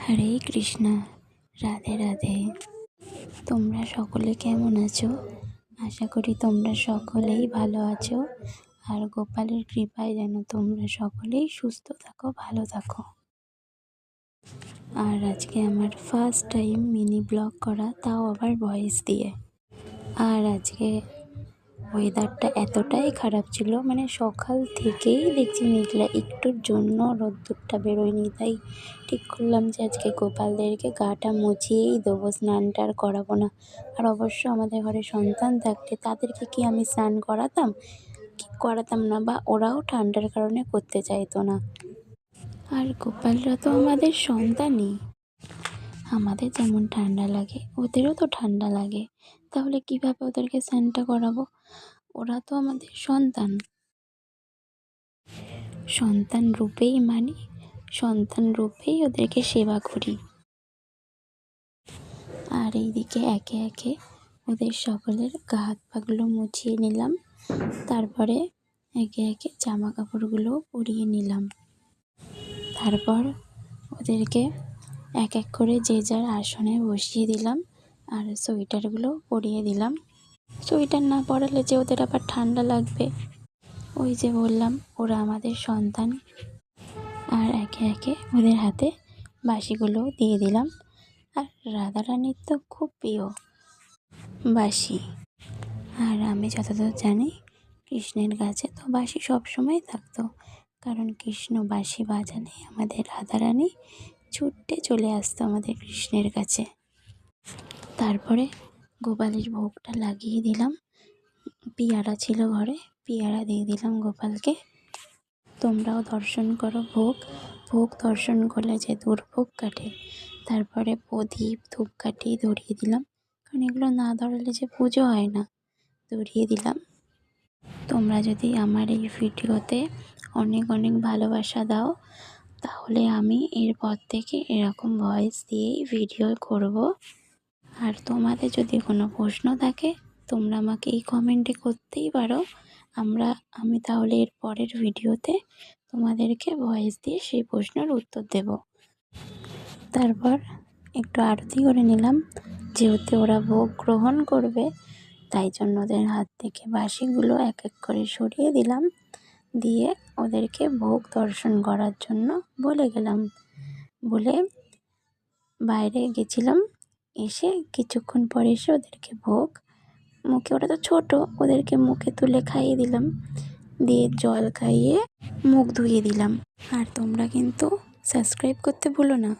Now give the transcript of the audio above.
হরে কৃষ্ণা, রাধে রাধে। তোমরা সকলে কেমন আছো? আশা করি তোমরা সকলেই ভালো আছো। আর গোপালের কৃপায় যেন তোমরা সকলেই সুস্থ থাকো, ভালো থাকো। আর আজকে আমার ফার্স্ট টাইম মিনি ব্লগ করা, তাও আবার ভয়েস দিয়ে। আর আজকে ওয়েদারটা এতটাই খারাপ ছিল, মানে সকাল থেকেই দেখছি মেঘলা, একটুর জন্য রোদ্দুরটা বেরোয়নি। তাই ঠিক করলাম যে আজকে গোপালদেরকে গাটা মুছিয়েই দেবো, স্নানটা আর করাবো না। আর অবশ্য আমাদের ঘরে সন্তান থাকলে তাদেরকে কি আমি স্নান করাতাম? কি করাতাম না, বা ওরাও ঠান্ডার কারণে করতে চাইতো না। আর গোপালরা তো আমাদের সন্তানই, আমাদের যেমন ঠান্ডা লাগে ওদেরও তো ঠান্ডা লাগে। তাহলে কিভাবে ওদেরকে স্নানটা করাবো? ওরা তো আমাদের সন্তান, সন্তান রূপেই মানি, সন্তান রূপেই ওদেরকে সেবা করি। আর এইদিকে একে একে ওদের সকলের গা হাত পাগুলো মুছিয়ে নিলাম, তারপরে একে একে জামা কাপড়গুলো পরিয়ে নিলাম। তারপর ওদেরকে এক এক করে যে যার আসনে বসিয়ে দিলাম, আর সোয়েটারগুলো পরিয়ে দিলাম। সোয়েটার না পরালে যে ওদের আবার ঠান্ডা লাগবে, ওই যে বললাম ওরা আমাদের সন্তান। আর একে একে ওদের হাতে বাঁশিগুলো দিয়ে দিলাম। আর রাধারানীর তো খুব প্রিয় বাঁশি। আর আমি যতদূর জানি কৃষ্ণের কাছে তো বাঁশি সবসময় থাকতো, কারণ কৃষ্ণ বাঁশি বাজালে আমাদের রাধারানী ছুটে চলে আসতো আমাদের কৃষ্ণের কাছে। তারপরে গোপালের ভোগটা লাগিয়ে দিলাম। পিয়ারা ছিল ঘরে, পিয়ারা দিয়ে দিলাম গোপালকে। তোমরাও দর্শন করো ভোগ দর্শন করলে যে দুর্ভোগ কাটে। তারপরে প্রদীপ ধূপকাঠি ধরিয়ে দিলাম, কারণ এগুলো না ধরালে যে পুজো হয় না। ধরিয়ে দিলাম। তোমরা যদি আমার এই ভিডিওতে অনেক অনেক ভালোবাসা দাও, তাহলে আমি এরপর থেকে এরকম ভয়েস দিয়েই ভিডিও করব। আর তোমাদের যদি কোনো প্রশ্ন থাকে তোমরা আমাকে এই কমেন্টে করতেই পারো। আমি তাহলে এর পরের ভিডিওতে তোমাদেরকে ভয়েস দিয়ে সেই প্রশ্নের উত্তর দেব। তারপর একটু আরতি করে নিলাম, যেহেতু ওরা ভোগ গ্রহণ করবে, তাই জন্য ওদের হাত থেকে বাঁশিগুলো এক এক করে সরিয়ে দিলাম, দিয়ে ওদেরকে ভোগ দর্শন করার জন্য বলে গেলাম। বলে বাইরে গেছিলাম, এসে কিছুক্ষণ পরে এসে ওদেরকে ভোগ মুখে, ওরা তো ছোটো, ওদেরকে মুখে তুলে খাইয়ে দিলাম, দিয়ে জল খাইয়ে মুখ ধুইয়ে দিলাম। আর তোমরা কিন্তু সাবস্ক্রাইব করতে ভুলো না।